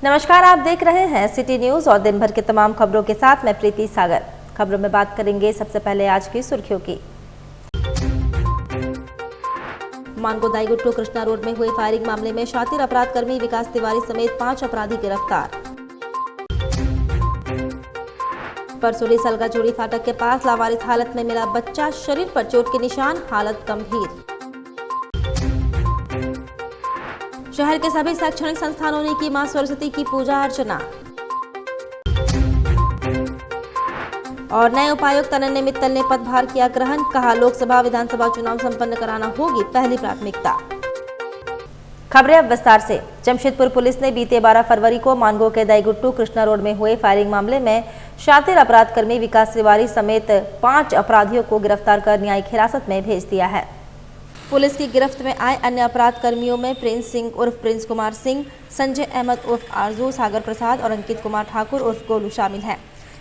नमस्कार, आप देख रहे हैं सिटी न्यूज और दिन भर के तमाम खबरों के साथ मैं प्रीति सागर। खबरों में बात करेंगे सबसे पहले आज की सुर्खियों की। मानगो दाईगुट्टू कृष्णा रोड में हुए फायरिंग मामले में शातिर अपराध कर्मी विकास तिवारी समेत 5 अपराधी गिरफ्तार। परसोली सलगाजोड़ी फाटक के पास लावारिस हालत में मिला बच्चा, शरीर पर चोट के निशान, हालत गंभीर। शहर के सभी शैक्षणिक संस्थानों ने की मां सरस्वती की पूजा अर्चना। और नए उपायुक्त अनन्य मित्तल ने पदभार किया ग्रहण, कहा लोकसभा विधानसभा चुनाव संपन्न कराना होगी पहली प्राथमिकता। खबरें अब विस्तार से। जमशेदपुर पुलिस ने बीते 12 फरवरी को मानगो के दाईगुट्टू कृष्णा रोड में हुए फायरिंग मामले में शातिर अपराध कर्मी विकास तिवारी समेत 5 अपराधियों को गिरफ्तार कर न्यायिक हिरासत में भेज दिया है। पुलिस की गिरफ्त में आए अन्य अपराध कर्मियों में प्रिंस सिंह उर्फ प्रिंस कुमार सिंह, संजय अहमद उर्फ आरजू, सागर प्रसाद और अंकित कुमार ठाकुर उर्फ गोलू शामिल हैं।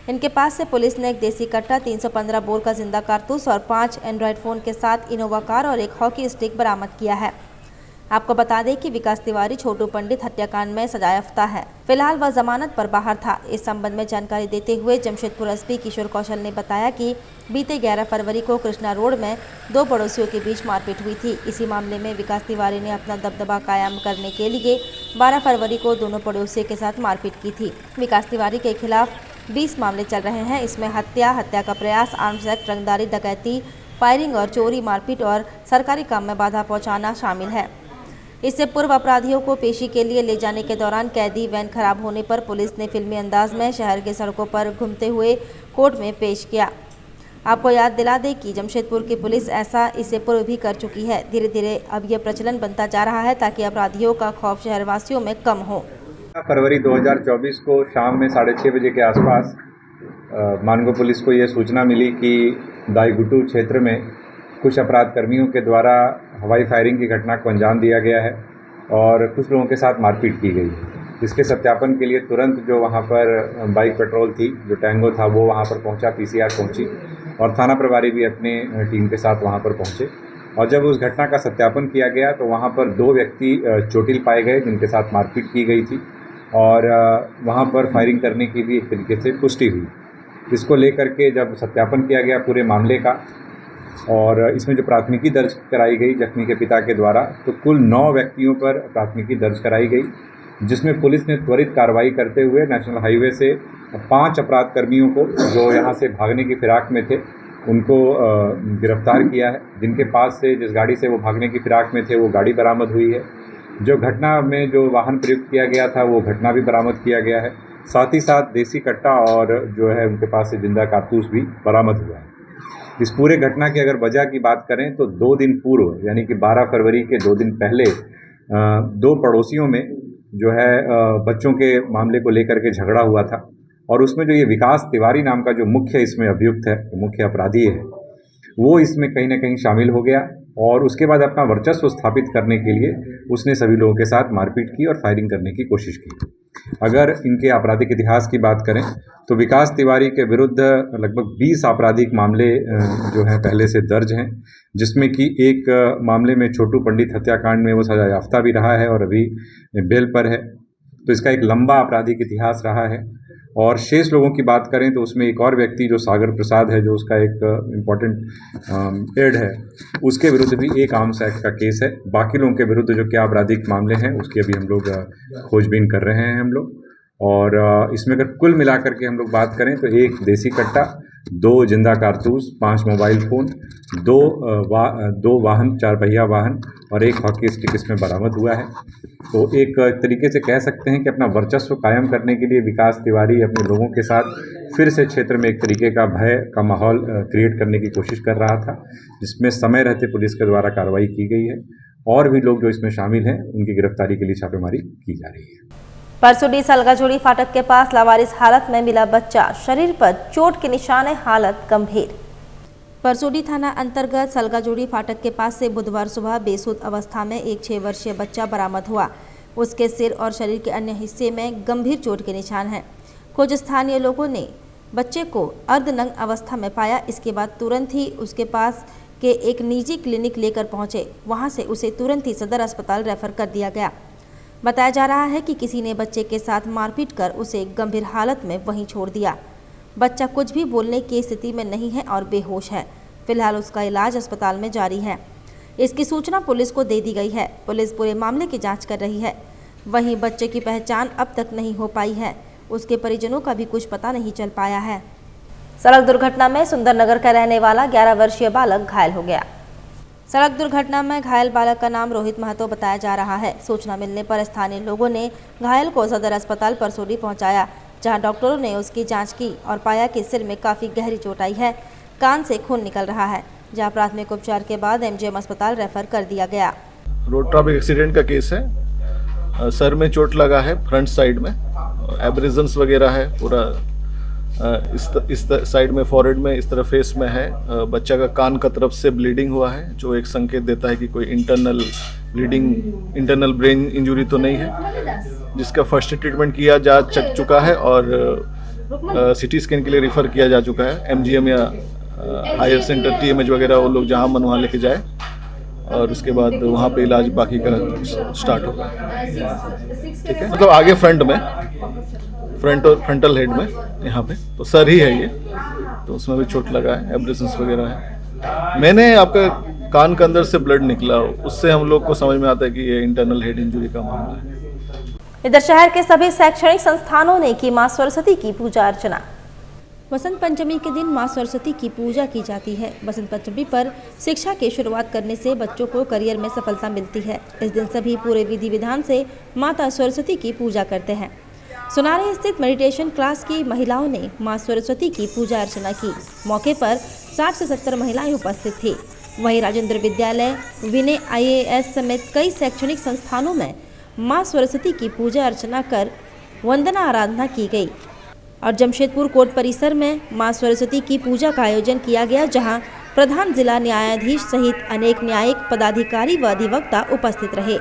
इनके पास से पुलिस ने एक देसी कट्टा, 315 बोर का जिंदा कारतूस और 5 एंड्रॉयड फोन के साथ इनोवा कार और एक हॉकी स्टिक बरामद किया है। आपको बता दें कि विकास तिवारी छोटू पंडित हत्याकांड में सजायाफ्ता है। फिलहाल वह जमानत पर बाहर था। इस संबंध में जानकारी देते हुए जमशेदपुर एसपी किशोर कौशल ने बताया कि बीते 11 फरवरी को कृष्णा रोड में 2 पड़ोसियों के बीच मारपीट हुई थी। इसी मामले में विकास तिवारी ने अपना दबदबा कायम करने के लिए 12 फरवरी को दोनों पड़ोसियों के साथ मारपीट की थी। विकास तिवारी के खिलाफ 20 मामले चल रहे हैं। इसमें हत्या का प्रयास, आर्म्स एक्ट, रंगदारी, डकैती, फायरिंग और चोरी, मारपीट और सरकारी काम में बाधा पहुंचाना शामिल है। इससे पूर्व अपराधियों को पेशी के लिए ले जाने के दौरान कैदी वैन खराब होने पर पुलिस ने फिल्मी अंदाज में शहर के सड़कों पर घूमते हुए कोर्ट में पेश किया। आपको याद दिला दें कि जमशेदपुर की पुलिस ऐसा इससे पूर्व भी कर चुकी है। धीरे धीरे अब यह प्रचलन बनता जा रहा है ताकि अपराधियों का खौफ शहरवासियों में कम हो। फरवरी 2024 को शाम में 6:30 बजे के आसपास मानगो पुलिस को यह सूचना मिली कि दाईगुट्टू क्षेत्र में कुछ अपराध कर्मियों के द्वारा हवाई फायरिंग की घटना को अंजाम दिया गया है और कुछ लोगों के साथ मारपीट की गई। इसके सत्यापन के लिए तुरंत जो वहां पर बाइक पेट्रोल थी, जो टैंगो था, वो वहां पर पहुंचा, पीसीआर पहुंची और थाना प्रभारी भी अपने टीम के साथ वहां पर पहुंचे। और जब उस घटना का सत्यापन किया गया तो वहां पर 2 व्यक्ति चोटिल पाए गए जिनके साथ मारपीट की गई थी और वहां पर फायरिंग करने की भी एक तरीके से पुष्टि हुई। इसको लेकर के जब सत्यापन किया गया पूरे मामले का और इसमें जो प्राथमिकी दर्ज कराई गई जख्मी के पिता के द्वारा, तो कुल 9 व्यक्तियों पर प्राथमिकी दर्ज कराई गई, जिसमें पुलिस ने त्वरित कार्रवाई करते हुए नेशनल हाईवे से 5 अपराध कर्मियों को जो यहाँ से भागने की फिराक में थे उनको गिरफ्तार किया है। जिनके पास से जिस गाड़ी से वो भागने की फिराक में थे वो गाड़ी बरामद हुई है। जो घटना में जो वाहन प्रयुक्त किया गया था वो घटना भी बरामद किया गया है। साथ ही साथ देसी कट्टा और जो है उनके पास से जिंदा कारतूस भी बरामद हुआ है। इस पूरे घटना की अगर वजह की बात करें तो 2 दिन पूर्व यानी कि 12 फरवरी के 2 दिन पहले 2 पड़ोसियों में जो है बच्चों के मामले को लेकर के झगड़ा हुआ था और उसमें जो ये विकास तिवारी नाम का जो मुख्य इसमें अभियुक्त है, मुख्य अपराधी है, वो इसमें कहीं ना कहीं शामिल हो गया और उसके बाद अपना वर्चस्व स्थापित करने के लिए उसने सभी लोगों के साथ मारपीट की और फायरिंग करने की कोशिश की। अगर इनके आपराधिक इतिहास की बात करें तो विकास तिवारी के विरुद्ध लगभग 20 आपराधिक मामले जो हैं पहले से दर्ज हैं, जिसमें कि एक मामले में छोटू पंडित हत्याकांड में वो सजायाफ्ता भी रहा है और अभी बेल पर है। तो इसका एक लंबा आपराधिक इतिहास रहा है। और शेष लोगों की बात करें तो उसमें एक और व्यक्ति जो सागर प्रसाद है, जो उसका एक इम्पॉर्टेंट एड है, उसके विरुद्ध भी एक आर्म्स एक्ट का केस है। बाकी लोगों के विरुद्ध जो क्या आपराधिक मामले हैं उसकी अभी हम लोग खोजबीन कर रहे हैं हम लोग। और इसमें अगर कुल मिलाकर के हम लोग बात करें तो 1 देसी कट्टा, 2 जिंदा कारतूस, 5 मोबाइल फ़ोन, 2 वाहन, 4 पहिया वाहन और 1 हॉकी स्टिक इसमें बरामद हुआ है। तो एक तरीके से कह सकते हैं कि अपना वर्चस्व कायम करने के लिए विकास तिवारी अपने लोगों के साथ फिर से क्षेत्र में एक तरीके का भय का माहौल क्रिएट करने की कोशिश कर रहा था, जिसमें समय रहते पुलिस के द्वारा कार्रवाई की गई है और भी लोग जो इसमें शामिल हैं उनकी गिरफ्तारी के लिए छापेमारी की जा रही है। परसोली सलगाजोड़ी फाटक के पास लावारिस हालत में मिला बच्चा, शरीर पर चोट के निशान, हालत गंभीर। परसोडी थाना अंतर्गत सलगाजोड़ी फाटक के पास से बुधवार सुबह बेसुध अवस्था में एक 6 वर्षीय बच्चा बरामद हुआ। उसके सिर और शरीर के अन्य हिस्से में गंभीर चोट के निशान हैं। कुछ स्थानीय लोगों ने बच्चे को अर्धनग्न अवस्था में पाया। इसके बाद तुरंत ही उसके पास के एक निजी क्लिनिक लेकर पहुंचे। वहां से उसे तुरंत ही सदर अस्पताल रेफर कर दिया गया। बताया जा रहा है कि किसी ने बच्चे के साथ मारपीट कर उसे गंभीर हालत में वहीं छोड़ दिया। बच्चा कुछ भी बोलने की स्थिति में नहीं है और बेहोश है। फिलहाल उसका इलाज अस्पताल में जारी है। इसकी सूचना पुलिस को दे दी गई है। पुलिस पूरे मामले की जांच कर रही है। वहीं बच्चे की पहचान अब तक नहीं हो पाई है। उसके परिजनों का भी कुछ पता नहीं चल पाया है। सड़क दुर्घटना में सुंदरनगर का रहने वाला 11 वर्षीय बालक घायल हो गया। सड़क दुर्घटना में घायल बालक का नाम रोहित महतो बताया जा रहा है। सूचना मिलने पर स्थानीय लोगों ने घायल को सदर अस्पताल परसोडी पहुंचाया, जहां डॉक्टरों ने उसकी जांच की और पाया कि सिर में काफ़ी गहरी चोट आई है, कान से खून निकल रहा है, जहां प्राथमिक उपचार के बाद MGM अस्पताल रेफर कर दिया गया। रोड ट्रैफिक एक्सीडेंट का केस है। सर में चोट लगा है, फ्रंट साइड में एब्रेजन्स वगैरह है पूरा। इस साइड में फॉरहेड में, इस तरफ फेस में है। बच्चा का कान का तरफ से ब्लीडिंग हुआ है, जो एक संकेत देता है कि कोई internal bleeding, internal brain injury तो नहीं है, जिसका फर्स्ट ट्रीटमेंट किया जा चुका है और CT स्कैन के लिए रेफर किया जा चुका है। MGM या हायर सेंटर TMH वगैरह वो लोग जहाँ मन वहाँ लेके जाए और उसके बाद वहाँ पे इलाज बाकी का स्टार्ट होगा। ठीक है, मतलब आगे फ्रंट में, फ्रंट और फ्रंटल हेड में, यहाँ पे तो सर ही है ये, तो उसमें भी चोट लगा है, एब्रेशंस वगैरह है। मैंने आपका कान के अंदर से ब्लड निकला, उससे हम लोग को समझ में आता है कि ये इंटरनल हेड इंजरी का मामला है। इधर शहर के सभी शैक्षणिक संस्थानों ने की मां सरस्वती की पूजा अर्चना। वसंत पंचमी के दिन मां सरस्वती की पूजा की जाती है। वसंत पंचमी पर शिक्षा की शुरुआत करने से बच्चों को करियर में सफलता मिलती है। इस दिन सभी पूरे विधि विधान से माता सरस्वती की पूजा करते हैं। सुनारे स्थित मेडिटेशन क्लास की महिलाओं ने मां सरस्वती की पूजा अर्चना की। मौके पर 60 से 70 महिलाएं उपस्थित थी। वहीं राजेंद्र विद्यालय, विनय IAS समेत कई शैक्षणिक संस्थानों में मां सरस्वती की पूजा अर्चना कर वंदना आराधना की गई और जमशेदपुर कोर्ट परिसर में मां सरस्वती की पूजा का आयोजन किया गया, जहां प्रधान जिला न्यायाधीश सहित अनेक न्यायिक पदाधिकारी व अधिवक्ता उपस्थित रहे।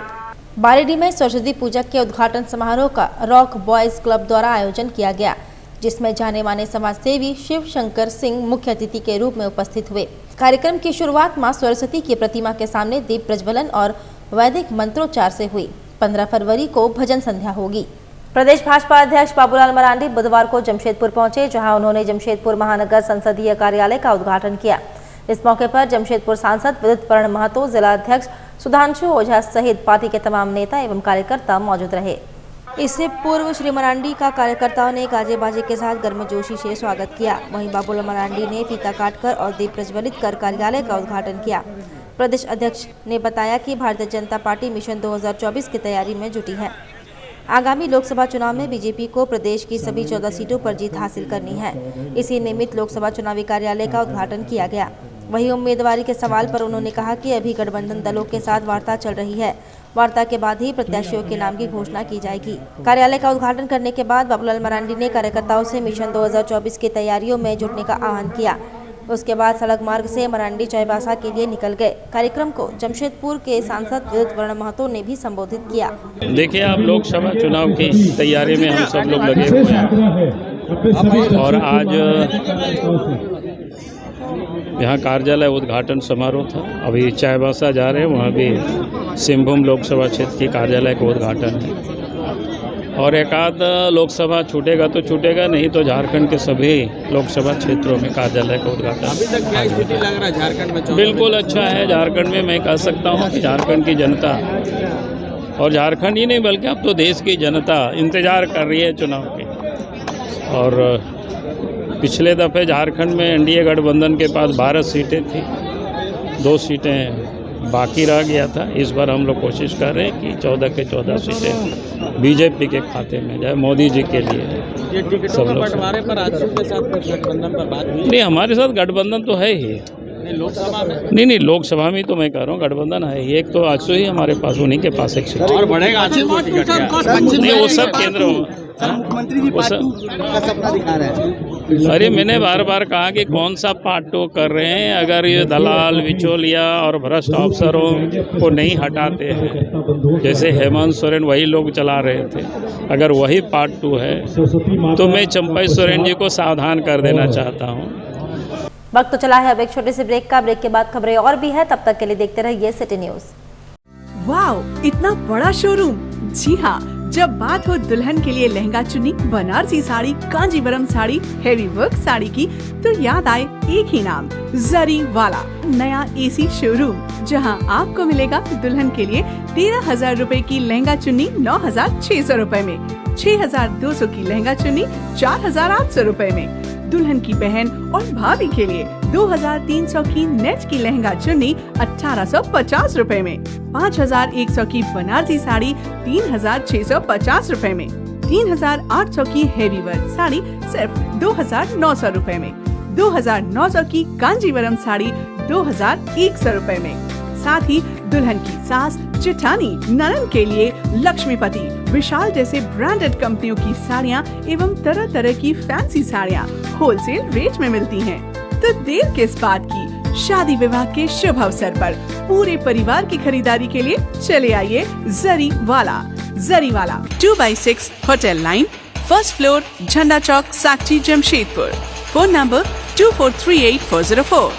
बारीडी में सरस्वती पूजा के उद्घाटन समारोह का रॉक बॉयज क्लब द्वारा आयोजन किया गया, जिसमें जाने माने समाजसेवी शिव शंकर सिंह मुख्य अतिथि के रूप में उपस्थित हुए। कार्यक्रम की शुरुआत मां सरस्वती की प्रतिमा के सामने दीप प्रज्वलन और वैदिक मंत्रोच्चार से हुई। 15 फरवरी को भजन संध्या होगी। प्रदेश भाजपा अध्यक्ष बाबूलाल मरांडी बुधवार को जमशेदपुर पहुंचे, जहां उन्होंने जमशेदपुर महानगर संसदीय कार्यालय का उद्घाटन किया। इस मौके पर जमशेदपुर सांसद विद्युत पर्ण महतो, जिला अध्यक्ष सुधांशु ओझा सहित पार्टी के तमाम नेता एवं कार्यकर्ता मौजूद रहे। इससे पूर्व श्री मरांडी का कार्यकर्ताओं ने गाजे बाजे के साथ गर्मजोशी से स्वागत किया। वहीं बाबूलाल मरांडी ने फीता काटकर और दीप प्रज्वलित कर कार्यालय का उद्घाटन किया। प्रदेश अध्यक्ष ने बताया कि भारतीय जनता पार्टी मिशन 2024 की तैयारी में जुटी है। आगामी लोकसभा चुनाव में बीजेपी को प्रदेश की सभी 14 सीटों पर जीत हासिल करनी है। इसी निमित्त लोकसभा चुनावी कार्यालय का उद्घाटन किया गया। वहीं उम्मीदवारी के सवाल पर उन्होंने कहा कि अभी गठबंधन दलों के साथ वार्ता चल रही है। वार्ता के बाद ही प्रत्याशियों के नाम की घोषणा की जाएगी। कार्यालय का उद्घाटन करने के बाद बाबूलाल मरांडी ने कार्यकर्ताओं से मिशन 2024 की तैयारियों में जुटने का आह्वान किया। उसके बाद सड़क मार्ग से मरांडी चाईबासा के लिए निकल गए। कार्यक्रम को जमशेदपुर के सांसद विद्युत पर्ण महतो ने भी संबोधित किया। देखिए, आप लोकसभा चुनाव की तैयारी में हम सब लोग लगे हुए हैं और आज यहाँ कार्यालय उद्घाटन समारोह था। अभी चाईबासा जा रहे हैं, वहाँ भी सिंहभूम लोकसभा क्षेत्र की कार्यालय का उद्घाटन है और एक आध लोकसभा छूटेगा तो छूटेगा, नहीं तो झारखंड के सभी लोकसभा क्षेत्रों में कार्यालय का उद्घाटन। अभी तक क्या स्थिति लग रहा है झारखंड में? बिल्कुल अच्छा है। झारखंड में मैं कह सकता हूँ कि झारखंड की जनता, और झारखंड ही नहीं बल्कि अब तो देश की जनता इंतज़ार कर रही है चुनाव के। और पिछले दफ़े झारखंड में NDA गठबंधन के पास 12 सीटें थी, 2 सीटें बाकी रह गया था। इस बार हम लोग कोशिश कर रहे हैं कि 14 के 14 सीटें बीजेपी के खाते में जाए, मोदी जी के लिए। ये टिकटों के बंटवारे पर आजसू के साथ गठबंधन पर बात हुई? नहीं, हमारे साथ गठबंधन तो है ही। लोकसभा में नहीं, लोकसभा में तो मैं कह रहा हूँ गठबंधन है। एक तो आजसू ही हमारे पास, उन्हीं के पास एक सीट और बढ़ेगा। नहीं, वो सब केंद्र मुख्यमंत्री जी का सपना दिखा रहे हैं। अरे मैंने बार बार कहा कि कौन सा पार्ट 2 कर रहे हैं। अगर ये दलाल, बिचौलिया और भ्रष्ट अफसरों को नहीं हटाते हैं, जैसे हेमंत सोरेन वही लोग चला रहे थे, अगर वही पार्ट 2 है तो मैं चंपई सोरेन जी को सावधान कर देना चाहता हूँ। वक्त तो चला है अब एक छोटे से ब्रेक का। ब्रेक के बाद खबरें और भी है, तब तक के लिए देखते रहिए सिटी न्यूज। वाओ, इतना बड़ा शोरूम, जी हाँ, जब बात हो दुल्हन के लिए लहंगा चुन्नी, बनारसी साड़ी, कांजीवरम साड़ी, हेवी वर्क साड़ी की, तो याद आए एक ही नाम, जरी वाला नया एसी शोरूम, जहां आपको मिलेगा दुल्हन के लिए 13,000 रूपए की लहंगा चुन्नी 9,600 रूपए में, 6,200 की लहंगा चुन्नी 4,800 रूपए में, दुल्हन की बहन और भाभी के लिए 2,300 की नेट की लहंगा चुन्नी 1,850 रूपए में, 5,100 की बनारसी साड़ी 3,650 रूपए में, 3,800 की हेवी वर्क साड़ी सिर्फ 2,900 रूपए में, 2,900 की कांजीवरम साड़ी 2,100 रूपए में। साथ ही दुल्हन की सास, जेठानी, ननद के लिए लक्ष्मीपति, विशाल जैसे ब्रांडेड कंपनियों की साड़ियाँ एवं तरह तरह की फैंसी साड़ियाँ होलसेल रेट में मिलती हैं। तो देर किस बात की, शादी विवाह के शुभ अवसर पर पूरे परिवार की खरीदारी के लिए चले आइए जरी वाला 2x6 hotel line, first floor, Jhanda Chowk, Sakchi, Jamshedpur. Phone number 2438-404।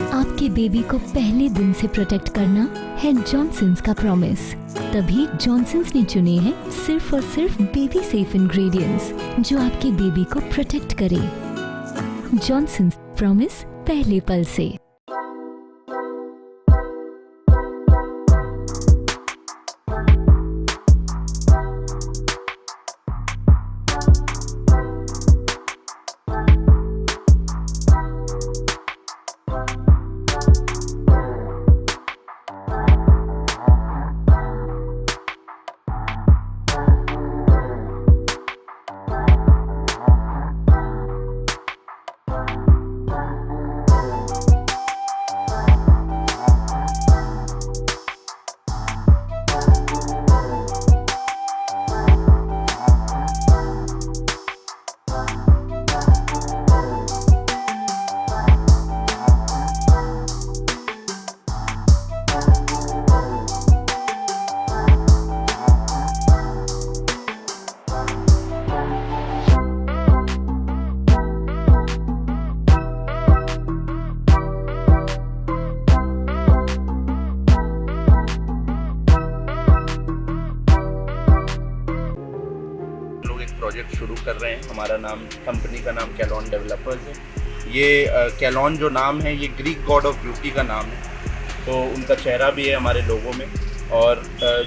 आपके बेबी को पहले दिन से प्रोटेक्ट करना है जॉनसन्स का प्रॉमिस। तभी जॉनसन्स ने चुने हैं सिर्फ और सिर्फ बेबी सेफ इंग्रेडिएंट्स जो आपके बेबी को प्रोटेक्ट करे। जॉनसन्स प्रॉमिस पहले पल से। प्रोजेक्ट शुरू कर रहे हैं। हमारा नाम, कंपनी का नाम कैलॉन डेवलपर्स है। ये कैलॉन जो नाम है ये ग्रीक गॉड ऑफ ब्यूटी का नाम है, तो उनका चेहरा भी है हमारे लोगों में। और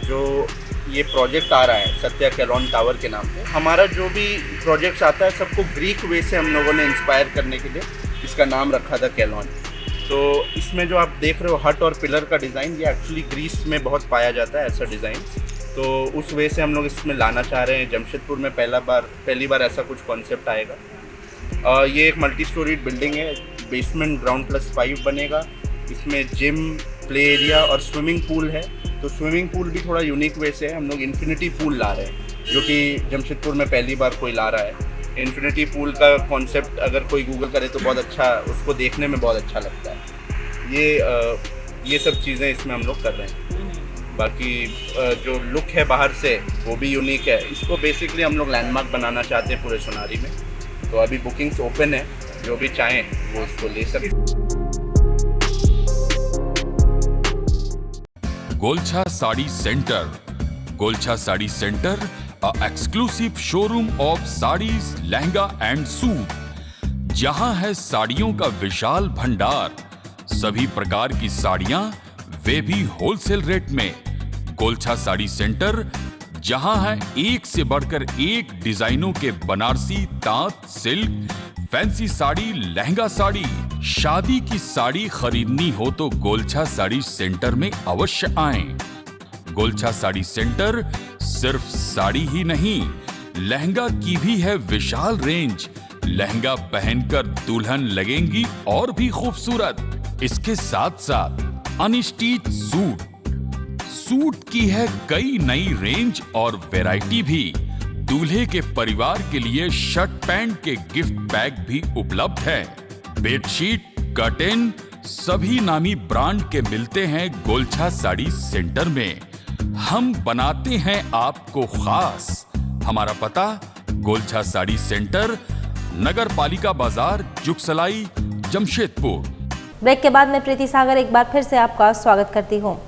जो ये प्रोजेक्ट आ रहा है सत्या कैलॉन टावर के नाम पे, हमारा जो भी प्रोजेक्ट्स आता है सबको ग्रीक वे से हम लोगों ने इंस्पायर करने के लिए इसका नाम रखा था कैलॉन। तो इसमें जो आप देख रहे हो हट और पिलर का डिज़ाइन, ये एक्चुअली ग्रीस में बहुत पाया जाता है ऐसा डिज़ाइन। तो उस वे से हम लोग इसमें लाना चाह रहे हैं। जमशेदपुर में पहली बार ऐसा कुछ कॉन्सेप्ट आएगा। ये एक मल्टी स्टोरीड बिल्डिंग है, बेसमेंट ग्राउंड +5 बनेगा। इसमें जिम, प्ले एरिया और स्विमिंग पूल है। तो स्विमिंग पूल भी थोड़ा यूनिक वे से है, हम लोग इन्फिनिटी पूल ला रहे हैं, जो कि जमशेदपुर में पहली बार कोई ला रहा है। इन्फिनिटी पूल का कॉन्सेप्ट अगर कोई गूगल करे तो बहुत अच्छा, उसको देखने में बहुत अच्छा लगता है। ये सब चीज़ें इसमें हम लोग कर रहे हैं। बाकी जो लुक है बाहर से वो भी यूनिक है। इसको बेसिकली हम लोग लैंडमार्क बनाना चाहते हैं पूरे सोनारी में। तो अभी बुकिंग्स ओपन है, जो भी चाहें वो इसको ले सकते। Golchha sari centre. Golchha sari centre, a exclusive showroom of saris, lehenga and suit. जहां है साड़ियों का विशाल भंडार, सभी प्रकार की साड़ियां, वे भी होलसेल रेट में। गोलछा साड़ी सेंटर, जहां है एक से बढ़कर एक डिजाइनों के बनारसी, तांत, सिल्क, फैंसी साड़ी, लहंगा साड़ी। शादी की साड़ी खरीदनी हो तो गोलछा साड़ी सेंटर में अवश्य आएं। गोलछा साड़ी सेंटर सिर्फ साड़ी ही नहीं, लहंगा की भी है विशाल रेंज। लहंगा पहनकर दुल्हन लगेंगी और भी खूबसूरत। इसके साथ साथ अनस्टिच सूट की है कई नई रेंज और वैरायटी भी। दूल्हे के परिवार के लिए शर्ट पैंट के गिफ्ट बैग भी उपलब्ध है। बेडशीट, कर्टेन सभी नामी ब्रांड के मिलते हैं गोलछा साड़ी सेंटर में। हम बनाते हैं आपको खास। हमारा पता, गोलछा साड़ी सेंटर, नगर पालिका बाजार, जुगसलाई, जमशेदपुर। ब्रेक के बाद मैं प्रीति सागर एक बार फिर से आपका स्वागत करती हूँ।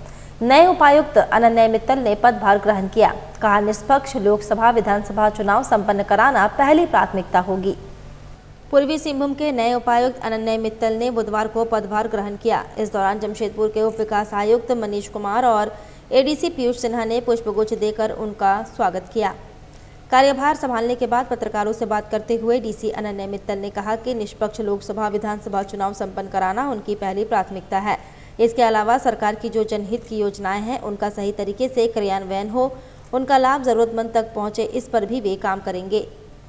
नए उपायुक्त अनन्या मित्तल ने पदभार ग्रहण किया। कहा, निष्पक्ष लोकसभा विधानसभा चुनाव संपन्न कराना पहली प्राथमिकता होगी। पूर्वी सिंहभूम के नए उपायुक्त अनन्या मित्तल ने बुधवार को पदभार ग्रहण किया। इस दौरान जमशेदपुर के उप विकास आयुक्त मनीष कुमार और एडीसी पीयूष सिन्हा ने पुष्पगुच्छ देकर उनका स्वागत किया। कार्यभार संभालने के बाद पत्रकारों से बात करते हुए डीसी अनन्या मित्तल ने कहा कि निष्पक्ष लोकसभा विधानसभा चुनाव संपन्न कराना उनकी पहली प्राथमिकता है। इसके अलावा सरकार की जो जनहित की योजनाएं हैं उनका सही तरीके से क्रियान्वयन हो, उनका लाभ जरूरतमंद तक पहुंचे, इस पर भी वे काम करेंगे।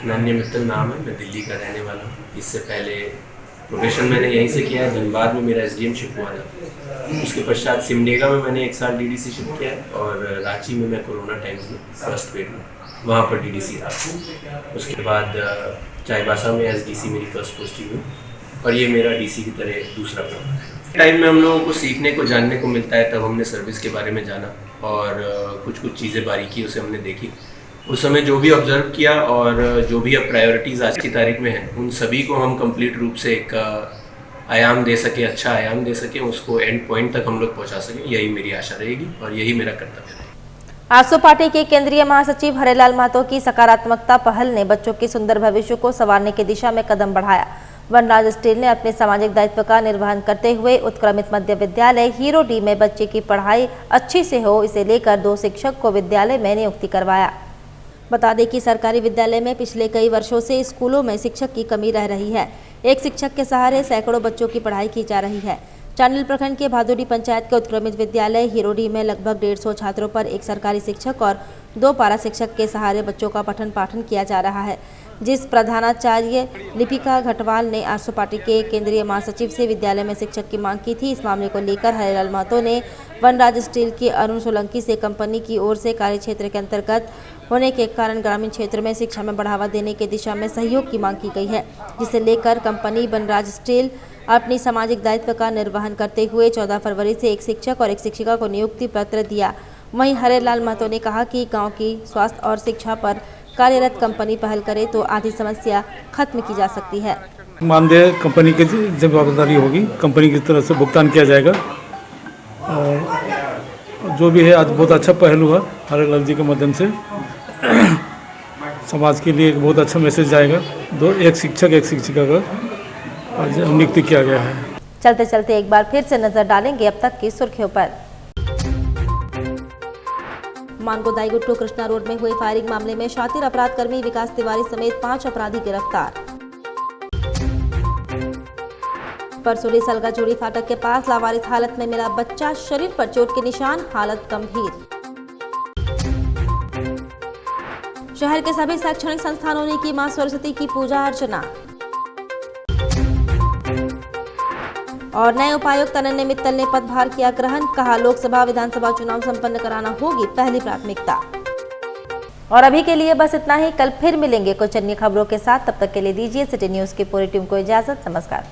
अनन्या मित्तल नाम है, मैं दिल्ली का रहने वाला हूँ। इससे पहले प्रोफेशन मैंने यहीं से किया है। धनबाद में मेरा एसडीएमशिप हुआ था। उसके पश्चात सिमडेगा में मैंने 1 साल डीडीसीशिप किया है और रांची में मैं कोरोना टाइम्स में फर्स्ट वेव में वहाँ पर डीडीसी रहा। उसके बाद चाईबासा में एसडीसी मेरी फर्स्ट पोस्टिंग हुई और ये मेरा डीसी की तरह दूसरा काम है। टाइम में हम लोगों को सीखने को, जानने को मिलता है, तब हमने सर्विस के बारे में जाना और कुछ चीज़ें बारीकियों से हमने देखी। उस समय जो भी ऑब्जर्व किया और जो भी अब प्रायोरिटीज़ आज की तारीख में हैं, उन सभी को हम कंप्लीट रूप से एक आयाम दे सकें, अच्छा आयाम दे सकें, उसको एंड पॉइंट तक हम लोग पहुँचा सकें, यही मेरी आशा रहेगी और यही मेरा कर्तव्य है। आजसू पार्टी के केंद्रीय महासचिव हरेलाल महतो की सकारात्मकता पहल ने बच्चों के सुंदर भविष्य को संवारने की दिशा में कदम बढ़ाया। वनराज स्टील ने अपने सामाजिक दायित्व का निर्वहन करते हुए उत्क्रमित मध्य विद्यालय हीरो डी में बच्चे की पढ़ाई अच्छी से हो, इसे लेकर 2 शिक्षक को विद्यालय में नियुक्ति करवाया। बता दें कि सरकारी विद्यालय में पिछले कई वर्षों से स्कूलों में शिक्षक की कमी रह रही है। एक शिक्षक के सहारे सैकड़ों बच्चों की पढ़ाई की जा रही है। चांडिल प्रखंड के भादुड़ी पंचायत के उत्क्रमित विद्यालय हीरोडी में लगभग 150 छात्रों पर एक सरकारी शिक्षक और 2 पारा शिक्षक के सहारे बच्चों का पठन पाठन किया जा रहा है। जिस प्रधानाचार्य लिपिका घटवाल ने आजसू पार्टी के केंद्रीय महासचिव से विद्यालय में शिक्षक की मांग की थी। इस मामले को लेकर हरेलाल महतो ने वनराज स्टील की अरुण सोलंकी से कंपनी की ओर से कार्य क्षेत्र के अंतर्गत होने के कारण ग्रामीण क्षेत्र में शिक्षा में बढ़ावा देने की दिशा में सहयोग की मांग की गई है, जिसे लेकर कंपनी वनराज स्टील अपनी सामाजिक दायित्व का निर्वहन करते हुए 14 फरवरी से एक शिक्षक और एक शिक्षिका को नियुक्ति पत्र दिया। वहीं हरेलाल महतो ने कहा कि गांव की स्वास्थ्य और शिक्षा पर कार्यरत कंपनी पहल करे तो आधी समस्या खत्म की जा सकती है। मानदेय कंपनी की जवाबदारी होगी, कंपनी की तरफ से भुगतान किया जाएगा और जो भी है आज बहुत अच्छा पहल हुआ हरेलाल जी के माध्यम से। समाज के लिए एक बहुत अच्छा मैसेज जाएगा। एक शिक्षक एक शिक्षिका का आज नियुक्ति किया गया है। चलते चलते एक बार फिर से नजर डालेंगे अब तक की सुर्खियों पर। मानगो दाईगुट्टू कृष्णा रोड में हुए फायरिंग मामले में शातिर अपराध कर्मी विकास तिवारी समेत 5 अपराधी गिरफ्तार। परसोली सलगाचोड़ी फाटक के पास लावारिस हालत में मिला बच्चा, शरीर पर चोट के निशान, हालत गंभीर। शहर के सभी शैक्षणिक संस्थानों ने की मां सरस्वती की पूजा अर्चना। और नए उपायुक्त अनन्या मित्तल ने पदभार किया ग्रहण। कहा, लोकसभा विधानसभा चुनाव संपन्न कराना होगी पहली प्राथमिकता। और अभी के लिए बस इतना ही। कल फिर मिलेंगे कुछ अन्य खबरों के साथ। तब तक के लिए दीजिए सिटी न्यूज की पूरी टीम को इजाजत। नमस्कार।